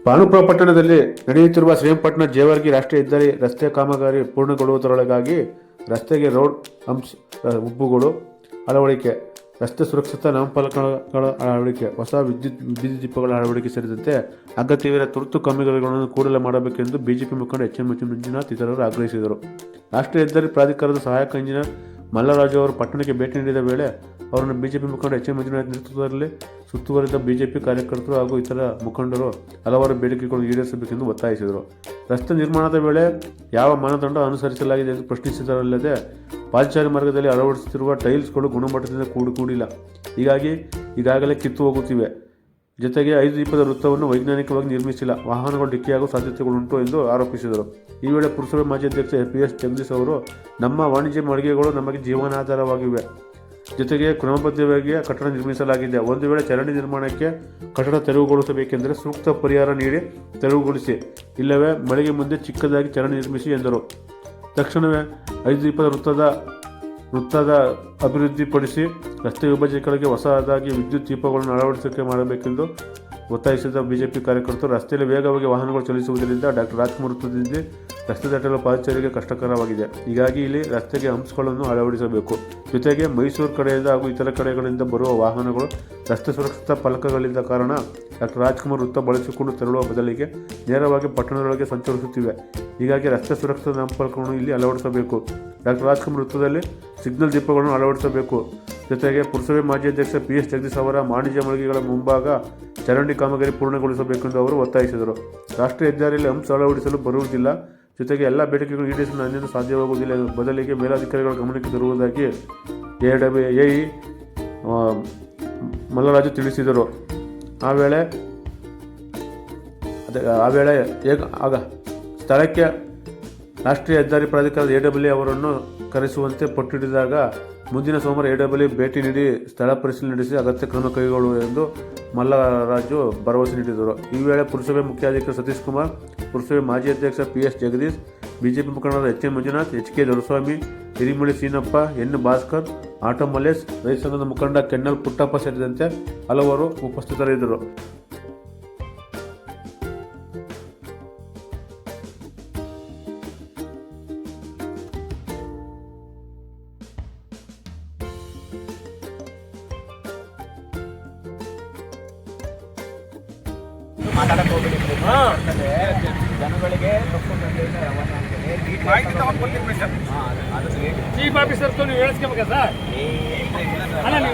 ಭಾನುಪುರ ಪಟ್ಟಣದಲ್ಲಿ ನಡೆಯುತ್ತಿರುವ ಶ್ರೀರಂಗಪಟ್ಟಣ ಜೇವರ್ಗಿ ರಾಷ್ಟ್ರೀಯ ಹೆದ್ದಾರಿ ರಸ್ತೆ ಕಾಮಗಾರಿ ಪೂರ್ಣಗೊಳ್ಳುವುದರೊಳಗಾಗಿ ರಸ್ತೆಗೆ ರೋಡ್ ಹಂಪ್ಸ್ ಉಬ್ಬುಗಳು ಅಳವಡಿಕೆ, ರಸ್ತೆ ಸುರಕ್ಷತಾ ನಾಮಫಲಕಗಳ ಅಳವಡಿಕೆ, ಹೊಸ ಬೀದಿ ದೀಪಗಳ ಅಳವಡಿಕೆ ಸೇರಿದಂತೆ ಅಗತ್ಯವಿರುವ ತುರ್ತು ಕಾಮಗಾರಿಗಳನ್ನು ಕೂಡಲೇ ಮಾಡಬೇಕೆಂದು ಬಿಜೆಪಿ ಮುಖಂಡ ಎಚ್.ಎಂ. ಮಂಜುನಾಥ್ ಇತರರು ಆಗ್ರಹಿಸಿದರು. ರಾಷ್ಟ್ರೀಯ ಹೆದ್ದಾರಿ ಪ್ರಾಧಿಕಾರದ ಸಹಾಯಕ ಇಂಜಿನಿಯರ್ ಮಲ್ಲರಾಜು ಅವರು ಪಟ್ಟಣಕ್ಕೆ ಭೇಟಿ ನೀಡಿದ ವೇಳೆ ಅವರನ್ನು ಬಿಜೆಪಿ ಮುಖಂಡ ಎಚ್.ಎಂ. ಮಂಜುನಾಥ್ ನೇತೃತ್ವದಲ್ಲಿ ಸುತ್ತುವರಿದ ಬಿಜೆಪಿ ಕಾರ್ಯಕರ್ತರು ಹಾಗೂ ಇತರ ಮುಖಂಡರು ಹಲವಾರು ಬೇಡಿಕೆಗಳನ್ನು ಈಡೇರಿಸಬೇಕೆಂದು ಒತ್ತಾಯಿಸಿದರು. ರಸ್ತೆ ನಿರ್ಮಾಣದ ವೇಳೆ ಯಾವ ಮಾನದಂಡ ಅನುಸರಿಸಲಾಗಿದೆ ಎಂದು ಪ್ರಶ್ನಿಸಿದರಲ್ಲದೆ ಪಾದಚಾರಿ ಮಾರ್ಗದಲ್ಲಿ ಅಳವಡಿಸುತ್ತಿರುವ ಟೈಲ್ಸ್ಗಳು ಗುಣಮಟ್ಟದಿಂದ ಕೂಡಿಲ್ಲ, ಈಗಾಗಲೇ ಕಿತ್ತು ಹೋಗುತ್ತಿವೆ. ಜೊತೆಗೆ 5 ದೀಪದ ವೃತ್ತವನ್ನು ವೈಜ್ಞಾನಿಕವಾಗಿ ನಿರ್ಮಿಸಿಲ್ಲ, ವಾಹನಗಳು ಡಿಕ್ಕಿಯಾಗುವ ಸಾಧ್ಯತೆಗಳುಂಟು ಎಂದು ಆರೋಪಿಸಿದರು. ಈ ವೇಳೆ ಪುರಸಭೆ ಮಾಜಿ ಅಧ್ಯಕ್ಷ PS ಜಗದೀಶ್ ಅವರು, ನಮ್ಮ ವಾಣಿಜ್ಯ ಮಳಿಗೆಗಳು ನಮಗೆ ಜೀವನಾಧಾರವಾಗಿವೆ, ಜೊತೆಗೆ ಕ್ರಮಬದ್ಧವಾಗಿ ಕಟ್ಟಡ ನಿರ್ಮಿಸಲಾಗಿದೆ. ಒಂದು ವೇಳೆ ಚರಂಡಿ ನಿರ್ಮಾಣಕ್ಕೆ ಕಟ್ಟಡ ತೆರವುಗೊಳಿಸಬೇಕೆಂದರೆ ಸೂಕ್ತ ಪರಿಹಾರ ನೀಡಿ ತೆರವುಗೊಳಿಸಿ, ಇಲ್ಲವೇ ಮಳಿಗೆ ಮುಂದೆ ಚಿಕ್ಕದಾಗಿ ಚರಂಡಿ ನಿರ್ಮಿಸಿ ಎಂದರು. ತಕ್ಷಣವೇ 5 ದೀಪದ ವೃತ್ತದ ಅಭಿವೃದ್ಧಿಪಡಿಸಿ ರಸ್ತೆ ವಿಭಜಕಗಳಿಗೆ ಹೊಸದಾಗಿ ವಿದ್ಯುತ್ ದೀಪಗಳನ್ನು ಅಳವಡಿಕೆ ಮಾಡಬೇಕೆಂದು ಒತ್ತಾಯಿಸಿದ ಬಿಜೆಪಿ ಕಾರ್ಯಕರ್ತರು, ರಸ್ತೆಯಲ್ಲಿ ವೇಗವಾಗಿ ವಾಹನಗಳು ಚಲಿಸುವುದರಿಂದ ಡಾಕ್ಟರ್ ರಾಜ್ಕುಮಾರ್ ವೃತ್ತದಿಂದ ರಸ್ತೆ ದಾಟಲು ಪಾದಚಾರಿಗೆ ಕಷ್ಟಕರವಾಗಿದೆ. ಹೀಗಾಗಿ ಇಲ್ಲಿ ರಸ್ತೆಗೆ ಹಂಪ್ಸ್ಗಳನ್ನು ಅಳವಡಿಸಬೇಕು. ಜೊತೆಗೆ ಮೈಸೂರು ಕಡೆಯಿಂದ ಹಾಗೂ ಇತರ ಕಡೆಗಳಿಂದ ಬರುವ ವಾಹನಗಳು ರಸ್ತೆ ಸುರಕ್ಷತಾ ಫಲಕಗಳಿಂದ ಕಾರಣ ಡಾಕ್ಟರ್ ರಾಜ್ಕುಮಾರ್ ವೃತ್ತ ಬಳಸಿಕೊಂಡು ತೆರಳುವ ಬದಲಿಗೆ ನೇರವಾಗಿ ಪಟ್ಟಣದೊಳಗೆ ಸಂಚರಿಸುತ್ತಿವೆ. ಹೀಗಾಗಿ ರಸ್ತೆ ಸುರಕ್ಷತಾ ನಾಮಫಲಕಗಳನ್ನು ಇಲ್ಲಿ ಅಳವಡಿಸಬೇಕು. ಡಾಕ್ಟರ್ ರಾಜ್ಕುಮಾರ್ ವೃತ್ತದಲ್ಲಿ ಸಿಗ್ನಲ್ ದೀಪಗಳನ್ನು ಅಳವಡಿಸಬೇಕು. ಜೊತೆಗೆ ಪುರಸಭೆ ಮಾಜಿ ಅಧ್ಯಕ್ಷ PS ಜಗದೀಶ್ ಅವರ ವಾಣಿಜ್ಯ ಮಳಿಗೆಗಳ ಮುಂಭಾಗ ಚರಂಡಿ ಕಾಮಗಾರಿ ಪೂರ್ಣಗೊಳಿಸಬೇಕೆಂದು ಅವರು ಒತ್ತಾಯಿಸಿದರು. ರಾಷ್ಟ್ರೀಯ ಹೆದ್ದಾರಿಯಲ್ಲಿ ಹಂಪ್ಸ್ ಅಳವಡಿಸಲು ಬರುವುದಿಲ್ಲ, ಜೊತೆಗೆ ಎಲ್ಲ ಬೇಡಿಕೆಗಳು ಈಡೇರಿಸಲು ನನ್ನಿಂದ ಸಾಧ್ಯವಾಗುವುದಿಲ್ಲ, ಬದಲಿಗೆ ಮೇಲಾಧಿಕಾರಿಗಳ ಗಮನಕ್ಕೆ ತರುವುದಾಗಿ AE ಮಲ್ಲರಾಜು ತಿಳಿಸಿದರು. ಆ ವೇಳೆ ಸ್ಥಳಕ್ಕೆ ರಾಷ್ಟ್ರೀಯ ಹೆದ್ದಾರಿ ಪ್ರಾಧಿಕಾರದ AAA ಅವರನ್ನು ಕರೆಸುವಂತೆ ಪಟ್ಟಿಡಿದಾಗ ಮುಂದಿನ ಸೋಮವಾರ AAA ಭೇಟಿ ನೀಡಿ ಸ್ಥಳ ಪರಿಶೀಲನೆ ನಡೆಸಿ ಅಗತ್ಯ ಕ್ರಮ ಕೈಗೊಳ್ಳುವುದು ಎಂದು ಮಲ್ಲರಾಜು ಭರವಸೆ ನೀಡಿದರು. ಈ ವೇಳೆ ಪುರಸಭೆ ಮುಖ್ಯಾಧಿಕಾರಿ ಸತೀಶ್ ಕುಮಾರ್, ಪುರಸಭೆ ಮಾಜಿ ಅಧ್ಯಕ್ಷ PS ಜಗದೀಶ್, ಬಿಜೆಪಿ ಮುಖಂಡರಾದ H M. Manjunath, HK Doreswamy, Hirimali Seenappa, N. Bhaskar, auto Mallesh, ರೈತ ಸಂಘದ ಮುಖಂಡ ಕೆನ್ನಲ್ ಪುಟ್ಟಪ್ಪ ಸೇರಿದಂತೆ ಹಲವರು ಉಪಸ್ಥಿತರಿದ್ದರು. ಮಾತಾಡಕ್ಕೆ ಹೋಗ್ಬಿಡಿ, ಜನಗಳಿಗೆ ಮಾಹಿತಿ ತಗೊಂಡ್ಕೊಡ್ತೀನಿ ಸರ್. ಚೀಫ್ ಆಫೀಸರ್ ನೀವು ಹೇಳಿಸ್ಕೋಬೇಕಾ ಸರ್? ಅಲ್ಲ, ನೀವು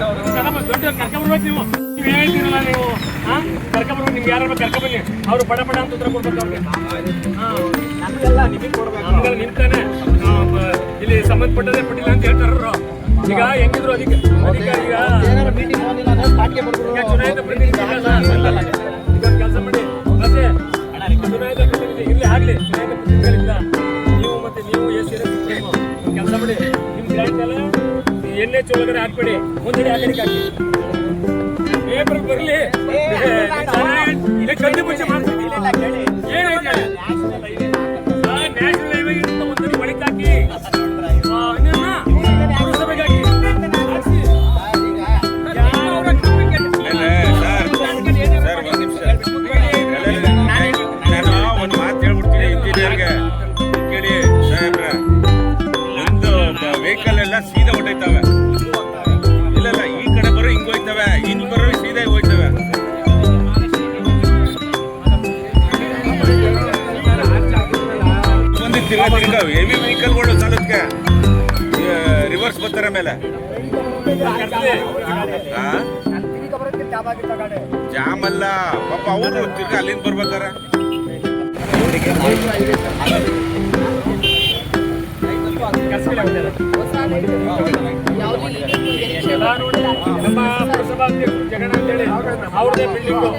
ದೊಡ್ಡ ಕರ್ಕೊಂಡ್ಬರ್ಬೇಕು. ನೀವು ಹೇಳ್ತೀರಲ್ಲ, ನೀವು ಕರ್ಕೊಂಡ್ಬರ್ಬೇಕು. ನಿಮ್ಗೆ ಯಾರು ಕರ್ಕೊಂಬನ್ನಿ, ಅವರು ಪಡ ಅಂತ ಉತ್ತರ ಕೊಡ್ಬೇಕು. ಅವ್ರಿಗೆ ನಮಗೆಲ್ಲ ನಿಮಗೆ ಕೊಡ್ಬೇಕು. ನಮಗೆಲ್ಲ ನಿಂತಾನೆ ಇಲ್ಲಿ ಸಂಬಂಧಪಟ್ಟದೇ ಪಟ್ಟಿಲ್ಲ ಅಂತ ಹೇಳ್ತಾರ. ಈಗ ಹೆಂಗಿದ್ರು ಅದಕ್ಕೆ ಚುನಾಯಿತ ಪ್ರತಿನಿಧಿ ಕೆಲಸ ಮಾಡಿ ಚುನಾಯಿತ ಪ್ರತಿನಿಧಿ ಇರಲಿ ಆಗಲಿ, ಚುನಾಯಿತ ಪ್ರತಿನಿಧಿಗಳಿಂದ ನೀವು ಮತ್ತೆ ನೀವು ಕೆಲಸ ಮಾಡಿ. ನಿಮ್ಮ ಕ್ಲೈಂಟ್ ಎಲ್ಲ NH ಒಳಗಡೆ ಹಾಕ್ಬೇಡಿ, ಒಂದೆಡೆ ಆ ಕಡೆಗೆ ಹಾಕಿ. ಪೇಪರ್ ಬರಲಿ, ಕಣ್ಣು ಮುಂಚೆ ಮಾಡ್ತೀವಿ. ಏನಾಯ್ತು ನ್ಯಾಷನಲ್ ಹೈವೇ ಒಂದೆಡೆ ಒಳಗೆ ಹಾಕಿ, ಪುರಸಭೆಗೆ ಹಾಕಿ. ಒಂದು ಮಾತು ಹೇಳ್ಬಿಡ್ತೀನಿ ಇಂಜಿನಿಯರ್ಗೆ, ಕೇಳಿ ಸಾಹೇಬ್ರ, ಒಂದು ವೆಹಿಕಲ್ ಎಲ್ಲ ಸೀದಾ ಹೊಟ್ಟೈತವೆ. ಇಲ್ಲ ಈ ಕಡೆ ಬರೋ ಹಿಂಗ್ ಹೋಯ್ತವೆ, ಹಿಂಗ್ ಬರೋ ಸೀದಾ ಹೋಯ್ತವೆ. ತಿರ್ಗ ಹೆವಿ ವೆಹಿಕಲ್ಗಳು ಸಾಲದಕ್ಕೆ ರಿವರ್ಸ್ ಬರ್ತಾರೆ ಮೇಲೆ ಜಾಮ್ ಅಲ್ಲ ಪಾಪ, ಅವರು ತಿರ್ಗ ಅಲ್ಲಿಂದ ಬರ್ಬೇಕಾರೆ ನಮ್ಮ ಪುರಸಭಾ ಜಗಣ ಅಂತೇಳಿ ಅವ್ರದೇ ಬಿಲ್ಡಿಂಗು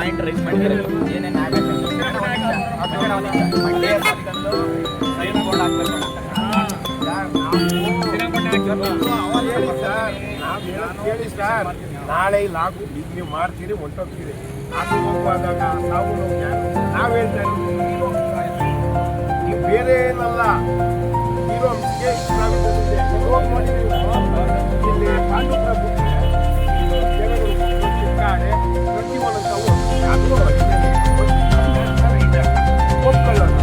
ಪಾಯಿಂಟ್ ರೈಸ್ ಮಾಡಿದ್ದಾರೆ ಏನೇನು ಆಗಬೇಕು ಮಂಡ್ಯ ಬಂದು ಸೈಡ್ ಬೋರ್ಡ್ ಹಾಕ್ಬೇಕು ಕೇಳಿ ಸರ್, ನಾಳೆ ಲಾಗು ನೀವು ಮಾಡ್ತೀರಿ ಹೊಂಟೋಗ್ತೀರಿ ಅದು ಹೋಗುವಾಗ ನಾವು ನಾವು ಹೇಳ್ತಾರೆ ನೀವು ಬೇರೆ ಏನಲ್ಲ ಇರೋ ಇಲ್ಲಿ ಪಾಂಡುಪುರ ಚಿಕ್ಕಾಡೆ ಪ್ರತಿಯೊಂದು ಅದು ಒಪ್ಕೊಳ್ಳೋಣ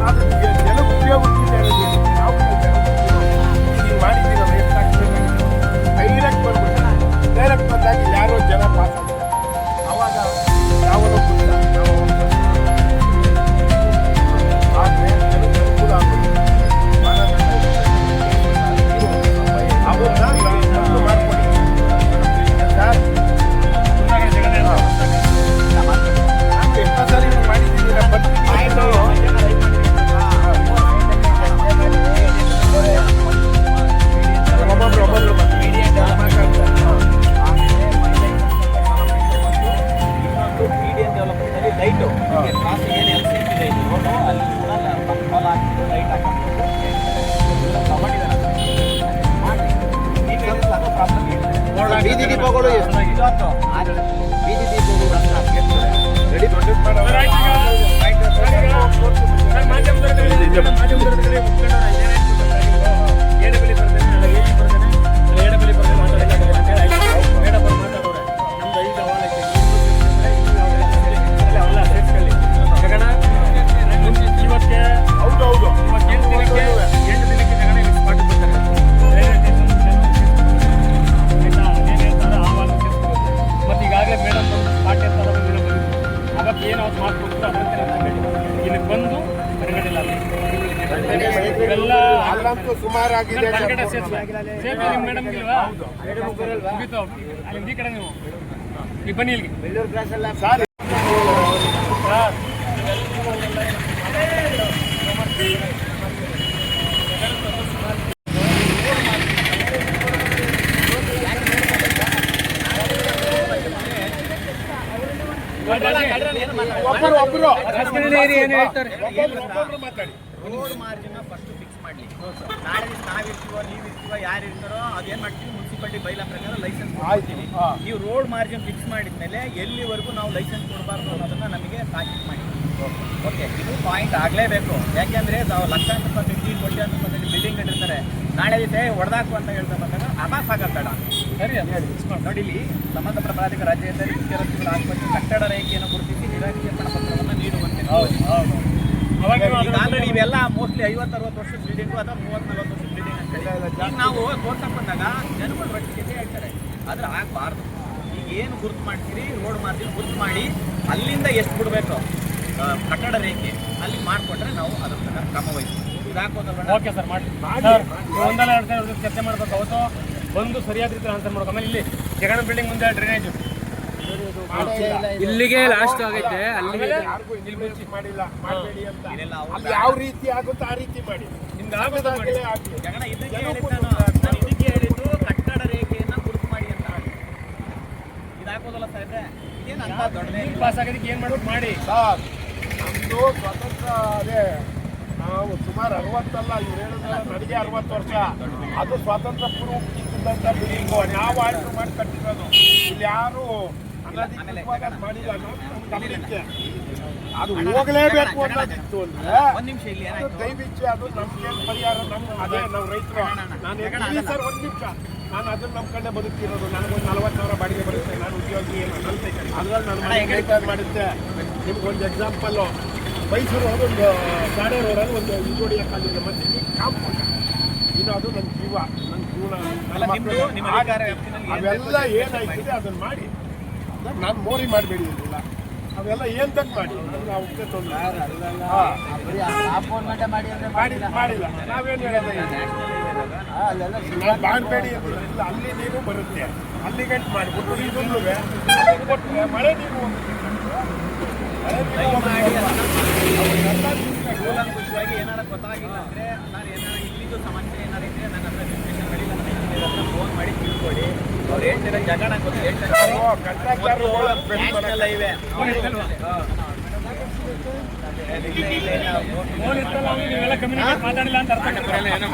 ಅದು ಜನ ಉಪಯೋಗಿಸಿದೆ ನಾವು ನೀವು ಮಾಡಿದ್ದೀರಲ್ಲ ಎಷ್ಟಾಗ್ತದೆ ಡೈರೆಕ್ಟ್ ಬಂದ್ಬಿಟ್ಟು ಡೈರೆಕ್ಟ್ ಬಂದಾಗ ಯಾರೋ ಜನ ಪಾಸ್ ಆಗ್ತಾರೆ ಅವಾಗ ಯಾವನೋ ಗೊತ್ತ ಆದರೆ ಜನಕ್ಕೆ ಅನುಕೂಲ ಆಗುತ್ತೆ ಅವನ್ನ ಮಾಡ್ಕೊಡಿ ಸರ್. ನಾನು ಎಷ್ಟೋ ಸರಿ ಮಾಡಿದ್ದೀನಿ ಒಬ್ಬೊಬ್ರು ಲೈಟು ಕ್ರಾಸ್ ಏನು ಎಲ್ ಸಿ ಇದೆ ರೋಡು ಅಲ್ಲಿ ಕೂಡ ಪಂಪಲ್ ಹಾಕಿದ್ದು ಲೈಟ್ ಹಾಕಿದ್ದು ಬೀದಿ ದೀಪಗಳು ಇದೊಂದು ಬೀದಿ ದೀಪಗಳು ರೆಡಿ ಅಲ್ಲಂತೂ ಸುಮಾರಾಗಿದೆ ಬನ್ನಿ ಇಲ್ಲಿಗೆ ಬೆಳ್ಳೂರು ಕ್ರಾಸ್ ಎಲ್ಲ ಸರ್. ಒಬ್ಬರು ಮಾತಾಡಿ. ರೋಡ್ ಮಾರ್ಜಿನ್ ಫಸ್ಟ್ ಫಿಕ್ಸ್ ಮಾಡಲಿ. ನಾಳೆ ನಾವಿರ್ತೀವೋ ನೀವಿರ್ತೀವೋ ಯಾರು ಇರ್ತಾರೋ ಅದೇನು ಮಾಡ್ತೀವಿ ಮುನ್ಸಿಪಾಲಿಟಿ ಬೈಲಾ ಪ್ರಕಾರ ಲೈಸೆನ್ಸ್ ಕೊಡ್ತೀವಿ. ನೀವು ರೋಡ್ ಮಾರ್ಜಿನ್ ಫಿಕ್ಸ್ ಮಾಡಿದ್ಮೇಲೆ ಎಲ್ಲಿವರೆಗೂ ನಾವು ಲೈಸೆನ್ಸ್ ಕೊಡಬಾರ್ದು ಅನ್ನೋದನ್ನ ನಮಗೆ ತಾಕೀತು ಮಾಡಿ. ಓಕೆ, ಇದು ಪಾಯಿಂಟ್ ಆಗಲೇಬೇಕು. ಯಾಕೆಂದರೆ ನಾವು ಲಕ್ಷಾಂತರ ರೂಪಾಯಿ ಕೋಟ್ಯಾಂತರ ರೂಪಾಯಿ ಬಿಲ್ಡಿಂಗ್ ಕಟ್ಟಿರ್ತಾರೆ. ನಾಳೆ ದಿವಸ ಹೊಡೆದಾಕು ಅಂತ ಹೇಳ್ತಾ ಬಂದಾಗ ಅಮಾಸ್ ಆಗಬೇಡ. ಸರಿ ನೋಡಿ, ಇಲ್ಲಿ ಸಂಬಂಧಪಟ್ಟ ಪ್ರಾಧಿಕಾರ ರಾಜ್ಯ ಹೆದ್ದಾರಿ ಮುಖ್ಯ ರಸ್ತೆಗಳ ಆಸ್ಪತ್ರೆ ಕಟ್ಟಡ ರೇಖೆಯನ್ನು ಗುರುತಿಸಿ ನಿರಾಕರಣೆ ಪತ್ರವನ್ನು ನೀಡುವಂತೆ. ಆಲ್ರೆಡಿ ಇವೆಲ್ಲ ಮೋಸ್ಟ್ಲಿ 50-60 ವರ್ಷದ ಬಿಲ್ಡಿಂಗು ಅಥವಾ 30-40 ವರ್ಷದ ಬಿಲ್ಡಿಂಗ್ ಅಂತ ಈಗ ನಾವು ತೋರ್ಸಕ್ಕೆ ಬಂದಾಗ ಜನಗಳು ರೊಟ್ಟಿಗೆ ಹೇಳ್ತಾರೆ. ಆದ್ರೆ ಆಗಬಾರ್ದು. ಈಗ ಏನು ಗುರುತು ಮಾಡ್ತೀರಿ ರೋಡ್ ಮಾರ್ಜಿನ್ ಗುರುತು ಮಾಡಿ ಅಲ್ಲಿಂದ ಎಷ್ಟು ಬಿಡಬೇಕು ಕಟ್ಟಡ ರೇಖೆ ಅಲ್ಲಿ ಮಾಡಿಕೊಟ್ರೆ ನಾವು ಅದ್ರ ಪ್ರಕಾರ ಕ್ರಮ ವಹಿಸ್ತೀವಿ. ಇದು ಹಾಕೋದಲ್ಲ. ಓಕೆ ಸರ್, ಮಾಡಿ ಸರ್. ಒಂದಲ್ಲ 2 ಸಾವಿರ ಚರ್ಚೆ ಮಾಡಬೇಕು. ಅವತ್ತು ಬಂದು ಸರಿಯಾದ ರೀತಿ ಆನ್ಸರ್ ಮಾಡ್ಬೇಕು. ಆಮೇಲೆ ಇಲ್ಲಿ ಜಗಣ ಬಿಲ್ಡಿಂಗ್ ಮುಂದೆ ಡ್ರೈನೇಜ್ ಇಲ್ಲಿಗೆ ಲಾಸ್ಟ್ ಆಗೈತೆ. ಅಲ್ಲಿಗೆ ಮಾಡಿಲ್ಲ ಮಾಡಬೇಡಿ ಅಂತ. ಅಲ್ಲಿ ಯಾವ ರೀತಿ ಆಗುತ್ತೋ ಆ ರೀತಿ ಮಾಡಿ. ನಿಮ್ಗೆ ಆಗೋದು ಮಾಡಿ. ಜಗಣ ಇದಕ್ಕೆ ಹೇಳಿದ್ದು ಕಟ್ಟಡ ರೇಖೆಯನ್ನು ಗುರುತು ಮಾಡಿ ಅಂತ. ಇದು ಹಾಕೋದಲ್ಲ ಸಾಹೇಬ್ರೆ, ಇದೇನು ಅಂತ ದೊಡ್ಡದೇ ಪಾಸ್ ಆಗೋದಕ್ಕೆ ಏನು ಮಾಡ್ಬೇಕು ಮಾಡಿ ಸರ್. ನಮ್ಮದು ಸ್ವತಂತ್ರ ಅದೇ ನಾವು ಸುಮಾರು 60 ಅಲ್ಲ, ಇವ್ರು ಹೇಳಿದ್ರೆ ನನಗೆ 60 ವರ್ಷ. ಅದು ಸ್ವಾತಂತ್ರ್ಯ ಪೂರ್ವ ಇದ್ದಂಥ ಬಿಲ್ಡಿಂಗು ನಾವು ಆಯ್ಕೆ ಮಾಡಿ ಕಟ್ಟಿರೋದು. ಇಲ್ಲಿ ಯಾರು ಅನಧಿಕೃತವಾಗಿ ಮಾಡಿಲ್ಲ. ಗಮನಿಕೆ ಅದು ಹೋಗಲೇಬೇಕು ಅನ್ನೋದಿತ್ತು ಅಂದ್ರೆ ಒಂದು ನಿಮಿಷ ಇಲ್ಲಿ ಅದು ದಯವಿಟ್ಟು ಅದು ನಮ್ಗೆ ಪರಿಹಾರ. ನಮ್ಮ ಅದೇ ನಾವು ರೈತರು. ನಾನು ಹೇಳಿ ಸರ್, ಒಂದು ನಿಮಿಷ. ನಾನು ಅದನ್ನ ನಮ್ಮ ಕಡೆ ಬದುಕ್ತಿರೋದು. ನನಗೊಂದು 40,000 ಬಾಡಿಗೆ ಬರುತ್ತೆ. ನಾನು ಉದ್ಯೋಗಿ ಅದ್ರಲ್ಲಿ ನಾನು ಮನೆ ಮಾಡುತ್ತೆ. ನಿಮ್ಗೊಂದು ಎಕ್ಸಾಂಪಲ್ಲು, ಮೈಸೂರು ಅದೊಂದು ಗಾಡಿ ರೋಡಲ್ಲಿ ಒಂದು ಇಜೋಡಿಯ ಕಾಲಿದೆ. ಮತ್ತೆ ಈಗ ಕಾಂಪೌಂಡ್ ಇನ್ನು ಅದು ನನ್ನ ಜೀವ, ನನ್ನ ಜೀವನ, ನನ್ನ ಮಕ್ಕಳು. ಅವೆಲ್ಲ ಏನಾಯ್ತಿದೆ ಅದನ್ನು ಮಾಡಿ. ನಾನು ಮೋರಿ ಮಾಡಬೇಡಿ ಅಂತಿಲ್ಲ. ಅವೆಲ್ಲ ಏನ್ ತಕ್ಕ ಮಾಡಿ ನಾವು ಮಾಡಿಲ್ಲ. ನಾವೇನು ಹೇಳೋದು ಮಾಡಬೇಡಿ ಅಂತಿಲ್ಲ. ಅಲ್ಲಿ ನೀರು ಬರುತ್ತೆ, ಅಲ್ಲಿ ಗಂಟು ಮಾಡಿಬಿಟ್ಟು ಇದನ್ನು ಕೊಟ್ಟರೆ ಮಳೆ ನೀರು ಖುಷಿಯಾಗಿ ಏನಾರ ಗೊತ್ತಾಗಿಲ್ಲ ಅಂದರೆ ನಾನು ಏನಾರ ಇಲ್ಲಿದ್ದು ಸಮಸ್ಯೆ ಏನಾರ ಇದ್ದರೆ ನನ್ನ ಹತ್ರ ಡಿಸ್ಕಷನ್ ಮಾಡಿ ನನ್ನ ಫೋನ್ ಮಾಡಿ ತಿಳ್ಕೊಳ್ಳಿ. ಅವ್ರು ಹೇಳ್ತಿರೋ ಜಾಗ ನಂಗೆ ಗೊತ್ತು, ಹೇಳ್ತಾರೆ ನ್ಯಾಷನಲ್ ಹೈವೇ ಫೋನ್ ಇತ್ತಲ್ಲ ಅವ್ನಿಗೆ ನೀವೆಲ್ಲ ಕಮ್ಯುನಿಕೇಟ್ ಮಾತಾಡಿಲ್ಲ ಅಂತ ಅರ್ಥ